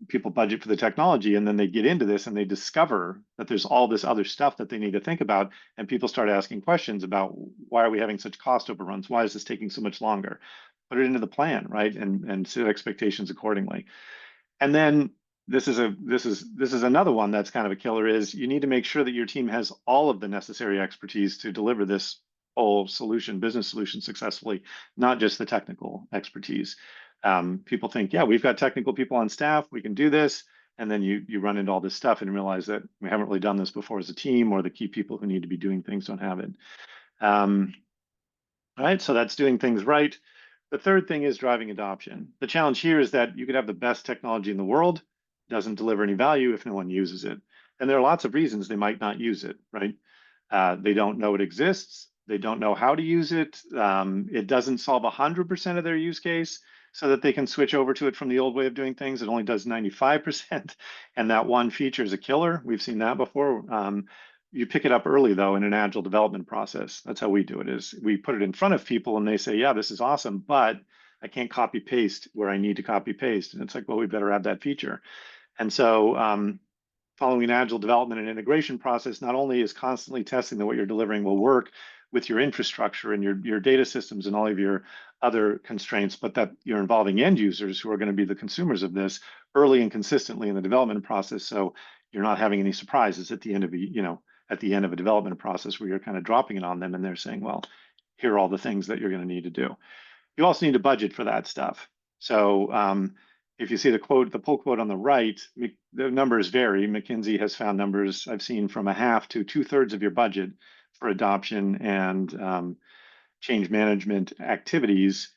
people budget for the technology and then they get into this and they discover that there's all this other stuff that they need to think about. And people start asking questions about why are we having such cost overruns? Why is this taking so much longer? Put it into the plan, right? And set expectations accordingly. And then this is another one that's kind of a killer is you need to make sure that your team has all of the necessary expertise to deliver this whole solution, business solution successfully, not just the technical expertise. People think, yeah, we've got technical people on staff, we can do this. And then you run into all this stuff and realize that we haven't really done this before as a team, or the key people who need to be doing things don't have it. All right, so that's doing things right. The third thing is driving adoption. The challenge here is that you could have the best technology in the world, doesn't deliver any value if no one uses it. And there are lots of reasons they might not use it, right? They don't know it exists. They don't know how to use it. It doesn't solve 100% of their use case so that they can switch over to it from the old way of doing things. It only does 95%. And that one feature is a killer. We've seen that before. You pick it up early though in an agile development process. That's how we do it is we put it in front of people and they say, yeah, this is awesome, but I can't copy paste where I need to copy paste. And it's like, well, we better add that feature. And so following an agile development and integration process not only is constantly testing that what you're delivering will work with your infrastructure and your data systems and all of your other constraints, but that you're involving end users who are going to be the consumers of this early and consistently in the development process. So you're not having any surprises at the end of a development process where you're kind of dropping it on them and they're saying, well, here are all the things that you're going to need to do. You also need to budget for that stuff. So if you see the pull quote on the right, the numbers vary. McKinsey has found numbers I've seen from a half to 2/3 of your budget for adoption and change management activities.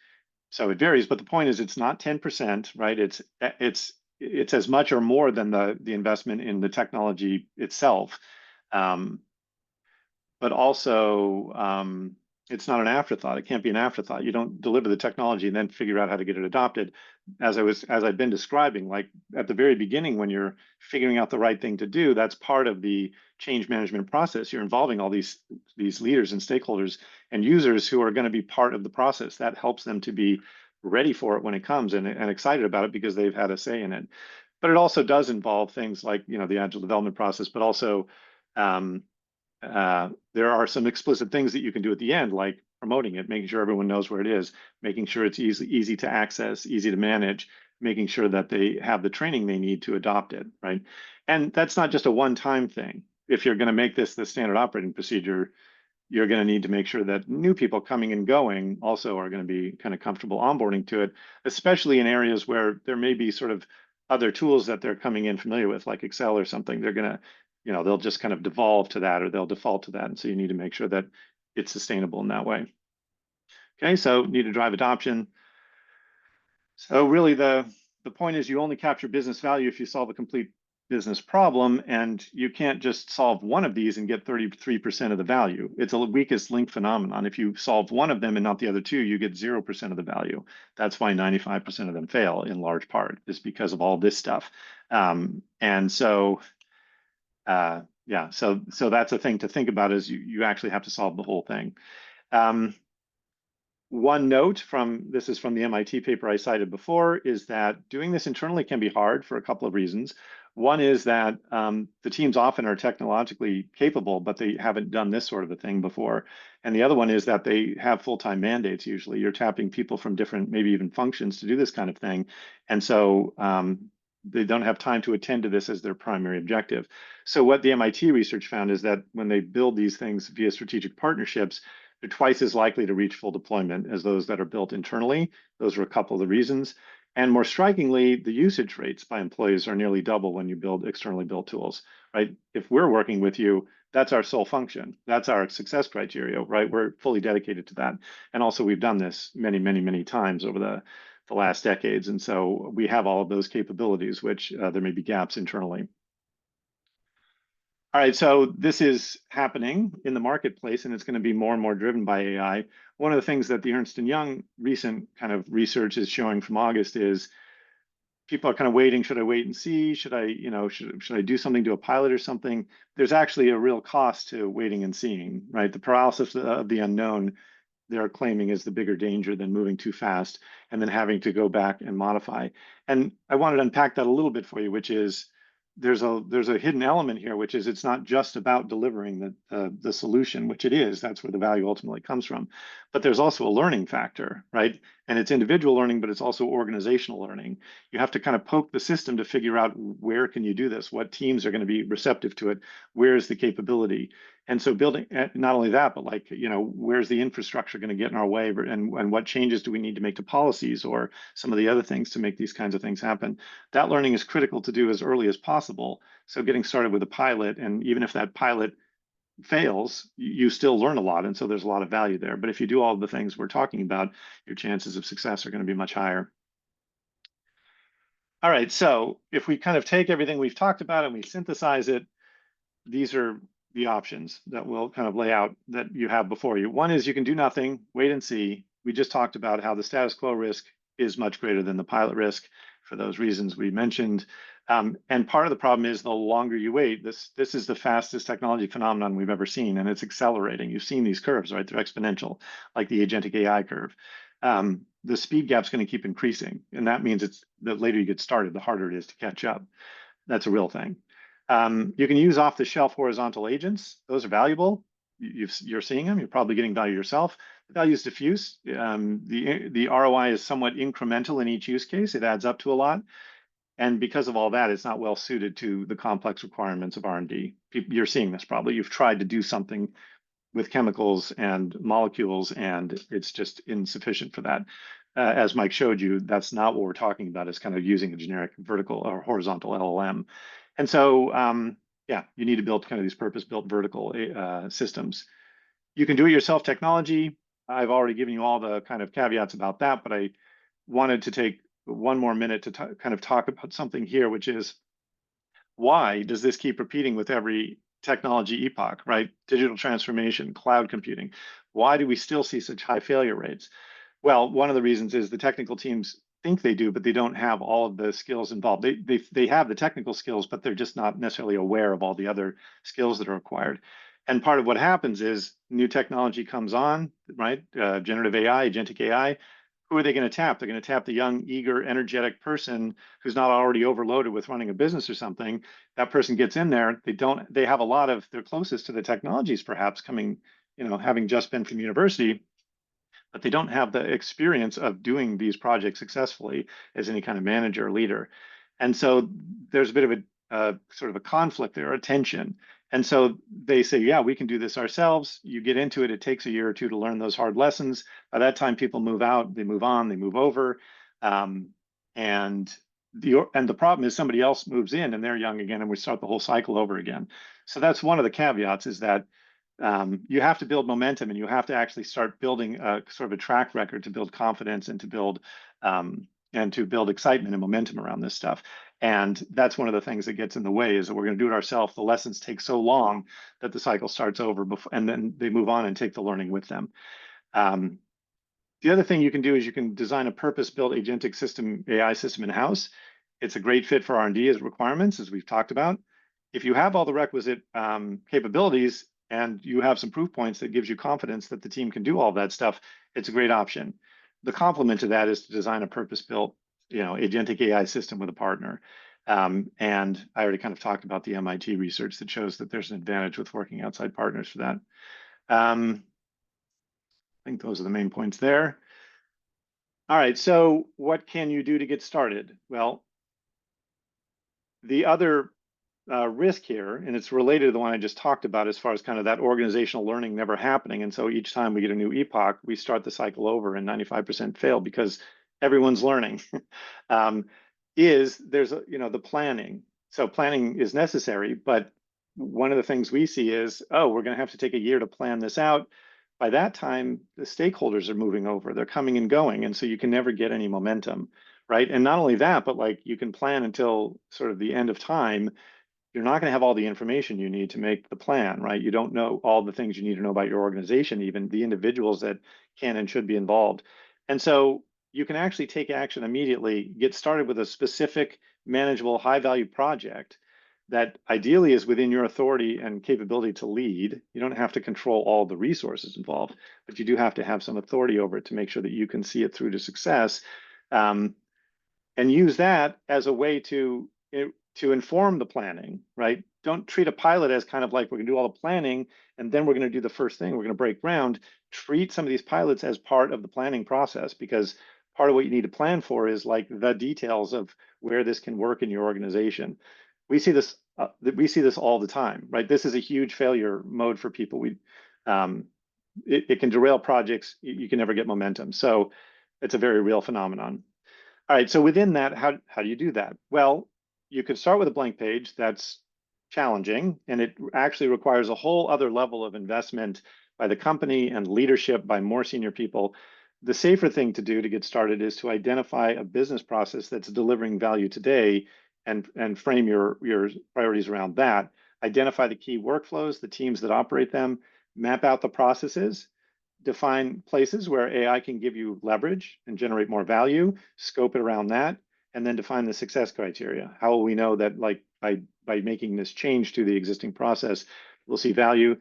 So it varies, but the point is it's not 10%, right? It's as much or more than the investment in the technology itself. But also it's not an afterthought. It can't be an afterthought. You don't deliver the technology and then figure out how to get it adopted. As I've been describing, like at the very beginning, when you're figuring out the right thing to do, that's part of the change management process. You're involving all these leaders and stakeholders and users who are going to be part of the process. That helps them to be ready for it when it comes and excited about it because they've had a say in it. But it also does involve things like the agile development process, but also um, there are some explicit things that you can do at the end, like promoting it, making sure everyone knows where it is, making sure it's easy to access, easy to manage, making sure that they have the training they need to adopt it, right? And that's not just a one-time thing. If you're going to make this the standard operating procedure, you're going to need to make sure that new people coming and going also are going to be kind of comfortable onboarding to it, especially in areas where there may be sort of other tools that they're coming in familiar with, like Excel or something. They're going to, they'll just kind of devolve to that or they'll default to that. And so you need to make sure that it's sustainable in that way. Okay, so need to drive adoption. So really the point is you only capture business value if you solve a complete business problem, and you can't just solve one of these and get 33% of the value. It's a weakest link phenomenon. If you solve one of them and not the other two, you get 0% of the value. That's why 95% of them fail in large part, is because of all this stuff. And so yeah, so that's a thing to think about is you actually have to solve the whole thing. One note this is from the MIT paper I cited before, is that doing this internally can be hard for a couple of reasons. One is that the teams often are technologically capable, but they haven't done this sort of a thing before. And the other one is that they have full-time mandates usually. You're tapping people from different, maybe even functions to do this kind of thing. And so they don't have time to attend to this as their primary objective. So what the MIT research found is that when they build these things via strategic partnerships, they're twice as likely to reach full deployment as those that are built internally. Those are a couple of the reasons. And more strikingly, the usage rates by employees are nearly double when you build externally built tools, right? If we're working with you, that's our sole function. That's our success criteria, right? We're fully dedicated to that. And also, we've done this many, many, many times over the last decades. And so we have all of those capabilities, which there may be gaps internally. All right, so this is happening in the marketplace, and it's going to be more and more driven by AI. One of the things that the Ernst & Young recent kind of research is showing from August is people are kind of waiting. Should I wait and see? Should I, should I do something, do a pilot or something? There's actually a real cost to waiting and seeing, right? The paralysis of the unknown they're claiming is the bigger danger than moving too fast and then having to go back and modify. And I wanted to unpack that a little bit for you, which is there's a hidden element here, which is it's not just about delivering the solution, which it is. That's where the value ultimately comes from. But there's also a learning factor, right? And it's individual learning, but it's also organizational learning. You have to kind of poke the system to figure out where can you do this? What teams are going to be receptive to it? Where is the capability? And so building not only that, but like, where's the infrastructure going to get in our way and what changes do we need to make to policies or some of the other things to make these kinds of things happen? That learning is critical to do as early as possible. So getting started with a pilot, and even if that pilot fails, you still learn a lot. And so there's a lot of value there. But if you do all the things we're talking about, your chances of success are going to be much higher. All right, so if we kind of take everything we've talked about and we synthesize it, these are the options that we'll kind of lay out that you have before you. One is you can do nothing, wait and see. We just talked about how the status quo risk is much greater than the pilot risk for those reasons we mentioned. And part of the problem is the longer you wait, this is the fastest technology phenomenon we've ever seen, and it's accelerating. You've seen these curves, right? They're exponential, like the agentic AI curve. The speed gap's going to keep increasing, and that means it's the later you get started, the harder it is to catch up. That's a real thing. You can use off-the-shelf horizontal agents. Those are valuable. You're seeing them. You're probably getting value yourself. The value is diffuse. The ROI is somewhat incremental in each use case. It adds up to a lot. And because of all that, it's not well suited to the complex requirements of R&D. You're seeing this probably. You've tried to do something with chemicals and molecules, and it's just insufficient for that. As Mike showed you, that's not what we're talking about. It's kind of using a generic vertical or horizontal LLM. And so, yeah, you need to build kind of these purpose-built vertical systems. You can do it yourself technology. I've already given you all the kind of caveats about that, but I wanted to take one more minute to kind of talk about something here, which is why does this keep repeating with every technology epoch, right? Digital transformation, cloud computing. Why do we still see such high failure rates? Well, one of the reasons is the technical teams think they do, but they don't have all of the skills involved. They have the technical skills, but they're just not necessarily aware of all the other skills that are required. And part of what happens is new technology comes on, right? Generative AI, agentic AI. Who are they going to tap? They're going to tap the young, eager, energetic person who's not already overloaded with running a business or something. That person gets in there. They have a lot of, they're closest to the technologies perhaps coming, having just been from university, but they don't have the experience of doing these projects successfully as any kind of manager or leader. And so there's a bit of a sort of a conflict there, a tension. And so they say, yeah, we can do this ourselves. You get into it, it takes a year or two to learn those hard lessons. By that time, people move out, they move on, they move over. And the problem is somebody else moves in and they're young again, and we start the whole cycle over again. So that's one of the caveats, is that you have to build momentum, and you have to actually start building a sort of a track record to build confidence and to build excitement and momentum around this stuff. And that's one of the things that gets in the way, is that we're going to do it ourselves. The lessons take so long that the cycle starts over before, and then they move on and take the learning with them. The other thing you can do is you can design a purpose-built agentic system, AI system in-house. It's a great fit for R&D as requirements, as we've talked about. If you have all the requisite capabilities and you have some proof points that gives you confidence that the team can do all that stuff, it's a great option. The complement to that is to design a purpose-built, agentic AI system with a partner. And I already kind of talked about the MIT research that shows that there's an advantage with working outside partners for that. I think those are the main points there. All right, so what can you do to get started? Well, the other risk here, and it's related to the one I just talked about as far as kind of that organizational learning never happening. And so each time we get a new epoch, we start the cycle over and 95% fail because everyone's learning. Is there's the planning. So planning is necessary, but one of the things we see is, oh, we're going to have to take a year to plan this out. By that time, the stakeholders are moving over, they're coming and going. And so you can never get any momentum, right? And not only that, but like you can plan until sort of the end of time. You're not going to have all the information you need to make the plan, right? You don't know all the things you need to know about your organization, even the individuals that can and should be involved. And so you can actually take action immediately, get started with a specific, manageable, high value project that ideally is within your authority and capability to lead. You don't have to control all the resources involved, but you do have to have some authority over it to make sure that you can see it through to success. And use that as a way to inform the planning, right? Don't treat a pilot as kind of like we're going to do all the planning and then we're going to do the first thing. We're going to break ground. Treat some of these pilots as part of the planning process, because part of what you need to plan for is like the details of where this can work in your organization. We see this all the time, right? This is a huge failure mode for people. It can derail projects. You can never get momentum. So it's a very real phenomenon. All right, so within that, how do you do that? Well, you could start with a blank page. That's challenging, and it actually requires a whole other level of investment by the company and leadership by more senior people. The safer thing to do to get started is to identify a business process that's delivering value today and frame your priorities around that. Identify the key workflows, the teams that operate them, map out the processes, define places where AI can give you leverage and generate more value, scope it around that, and then define the success criteria. How will we know that like by making this change to the existing process, we'll see value?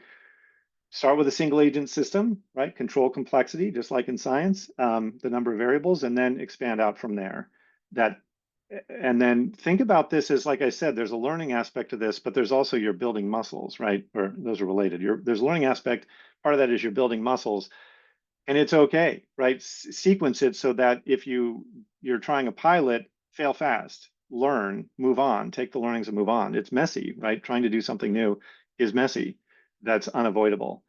Start with a single agent system, right? Control complexity, just like in science, the number of variables, and then expand out from there. And then think about this as, like I said, there's a learning aspect to this, but there's also you're building muscles, right? Or those are related. There's a learning aspect. Part of that is you're building muscles, and it's okay, right? Sequence it so that if you're trying a pilot, fail fast, learn, move on, take the learnings and move on. It's messy, right? Trying to do something new is messy. That's unavoidable.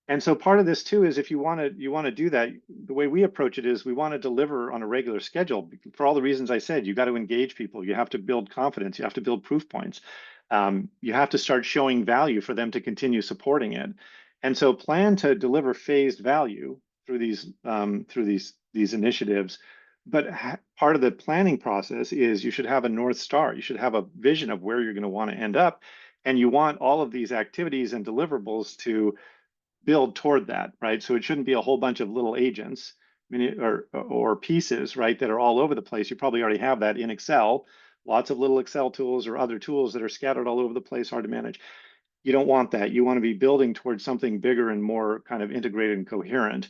And so part of this too is if you want to do that, the way we approach it is we want to deliver on a regular schedule for all the reasons I said. You got to engage people. You have to build confidence. You have to build proof points. You have to start showing value for them to continue supporting it. And so plan to deliver phased value through these initiatives. But part of the planning process is you should have a North Star. You should have a vision of where you're going to want to end up. And you want all of these activities and deliverables to build toward that, right? So it shouldn't be a whole bunch of little agents or pieces, right, that are all over the place. You probably already have that in Excel, lots of little Excel tools or other tools that are scattered all over the place, hard to manage. You don't want that. You want to be building towards something bigger and more kind of integrated and coherent.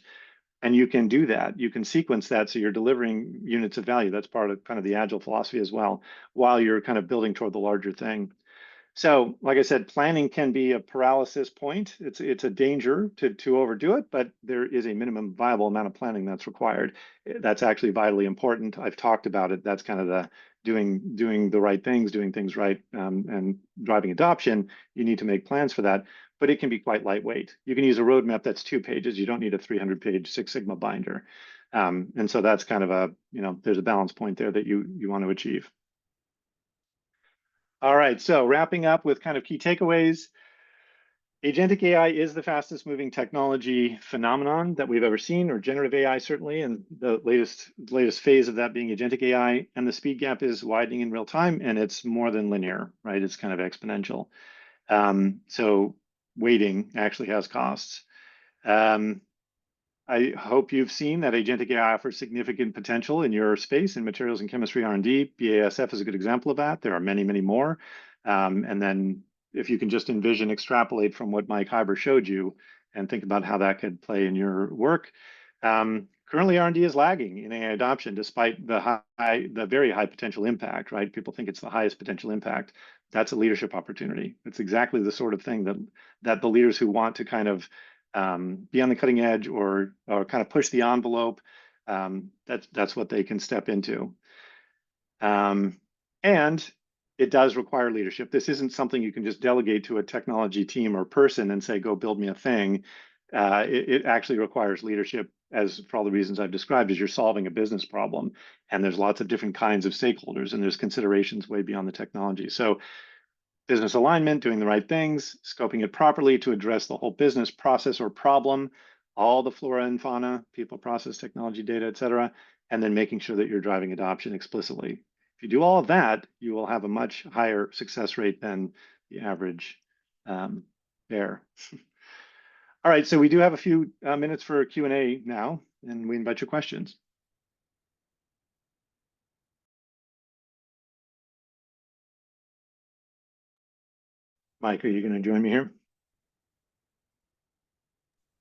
And you can do that. You can sequence that so you're delivering units of value. That's part of kind of the agile philosophy as well, while you're kind of building toward the larger thing. So, like I said, planning can be a paralysis point. It's a danger to overdo it, but there is a minimum viable amount of planning that's required. That's actually vitally important. I've talked about it. That's kind of the doing the right things, doing things right, and driving adoption. You need to make plans for that, but it can be quite lightweight. You can use a roadmap that's 2 pages. You don't need a 300-page Six Sigma binder. And so that's kind of there's a balance point there that you want to achieve. All right, so wrapping up with kind of key takeaways. Agentic AI is the fastest moving technology phenomenon that we've ever seen, or generative AI certainly, and the latest phase of that being agentic AI. And the speed gap is widening in real time, and it's more than linear, right? It's kind of exponential. So waiting actually has costs. I hope you've seen that agentic AI offers significant potential in your space in materials and chemistry R&D. BASF is a good example of that. There are many, many more. And then if you can just envision, extrapolate from what Mike Hyber showed you and think about how that could play in your work. currently R&D is lagging in AI adoption, despite the very high potential impact, right? People think it's the highest potential impact. That's a leadership opportunity. It's exactly the sort of thing that the leaders who want to kind of be on the cutting edge or kind of push the envelope, that's what they can step into. And it does require leadership. This isn't something you can just delegate to a technology team or person and say, go build me a thing. It actually requires leadership, as for all the reasons I've described, as you're solving a business problem. And there's lots of different kinds of stakeholders, and there's considerations way beyond the technology. So business alignment, doing the right things, scoping it properly to address the whole business process or problem, all the flora and fauna, people, process, technology, data, et cetera, and then making sure that you're driving adoption explicitly. If you do all of that, you will have a much higher success rate than the average bear. All right, so we do have a few minutes for Q&A now, and we invite your questions. Mike, are you going to join me here?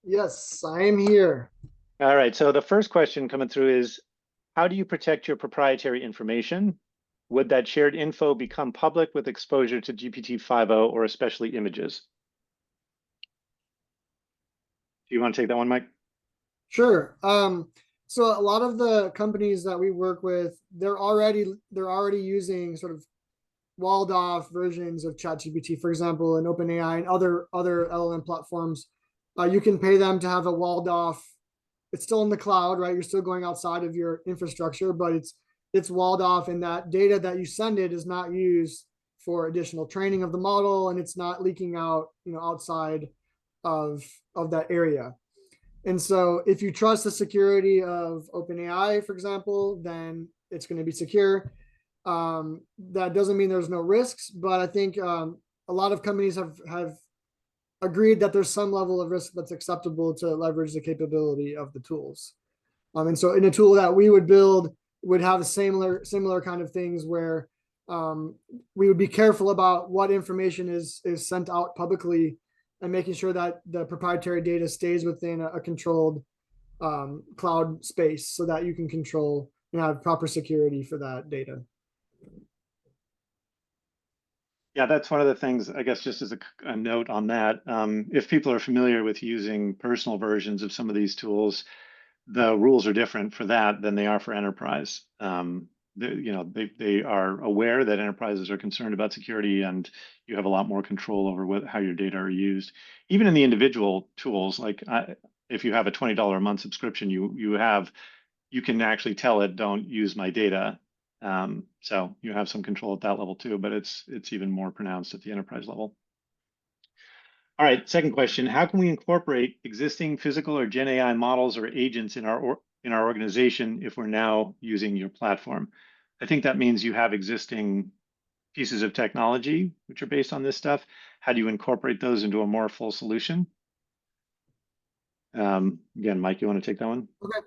Yes, I am here. All right, so the first question coming through is, how do you protect your proprietary information? Would that shared info become public with exposure to GPT-5o or especially images? Do you want to take that one, Mike? Sure. So a lot of the companies that we work with, they're already using sort of walled off versions of ChatGPT, for example, and OpenAI and other LLM platforms. You can pay them to have a walled off. It's still in the cloud, right? You're still going outside of your infrastructure, but it's walled off, and that data that you send it is not used for additional training of the model, and it's not leaking out, outside of that area. And so if you trust the security of OpenAI, for example, then it's going to be secure. That doesn't mean there's no risks, but I think a lot of companies have agreed that there's some level of risk that's acceptable to leverage the capability of the tools. And so in a tool that we would build would have similar kind of things where we would be careful about what information is sent out publicly and making sure that the proprietary data stays within a controlled cloud space so that you can control and have proper security for that data. Yeah, that's one of the things, I guess, just as a note on that. If people are familiar with using personal versions of some of these tools, the rules are different for that than they are for enterprise. They are aware that enterprises are concerned about security, and you have a lot more control over how your data are used. Even in the individual tools, like if you have a $20 a month subscription, you can actually tell it, don't use my data. So you have some control at that level too, but it's even more pronounced at the enterprise level. All right, second question: how can we incorporate existing physical or Gen AI models or agents in our organization if we're now using your platform? I think that means you have existing pieces of technology which are based on this stuff. How do you incorporate those into a more full solution? Again, Mike, you want to take that one? Okay.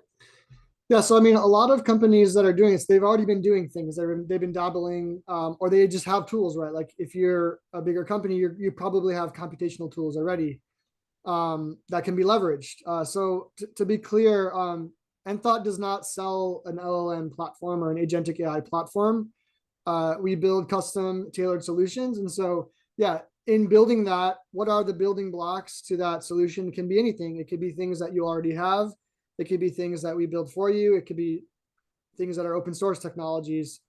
Yeah, so I mean, a lot of companies that are doing this, they've already been doing things. They've been dabbling, or they just have tools, right? Like if you're a bigger company, you probably have computational tools already that can be leveraged. So to be clear, Enthought does not sell an LLM platform or an agentic AI platform. We build custom tailored solutions. And so, yeah, in building that, what are the building blocks to that solution? It can be anything. It could be things that you already have. It could be things that we build for you. It could be things that are open source technologies.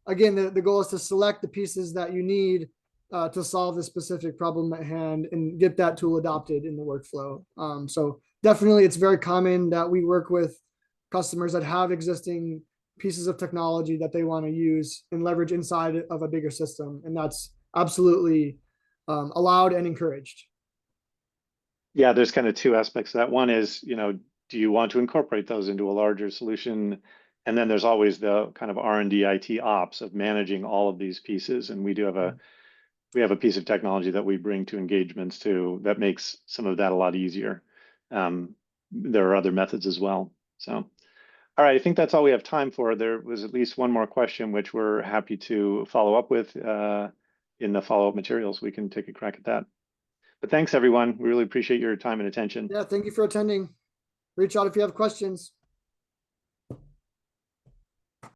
Again, the goal is to select the pieces that you need to solve the specific problem at hand and get that tool adopted in the workflow. So definitely, it's very common that we work with customers that have existing pieces of technology that they want to use and leverage inside of a bigger system. And that's absolutely allowed and encouraged. Yeah, there's kind of two aspects to that. One is, do you want to incorporate those into a larger solution? And then there's always the kind of R&D IT ops of managing all of these pieces. And we have a piece of technology that we bring to engagements too that makes some of that a lot easier. There are other methods as well. So, all right, I think that's all we have time for. There was at least one more question, which we're happy to follow up with in the follow-up materials. We can take a crack at that. But thanks, everyone. We really appreciate your time and attention. Yeah, thank you for attending. Reach out if you have questions.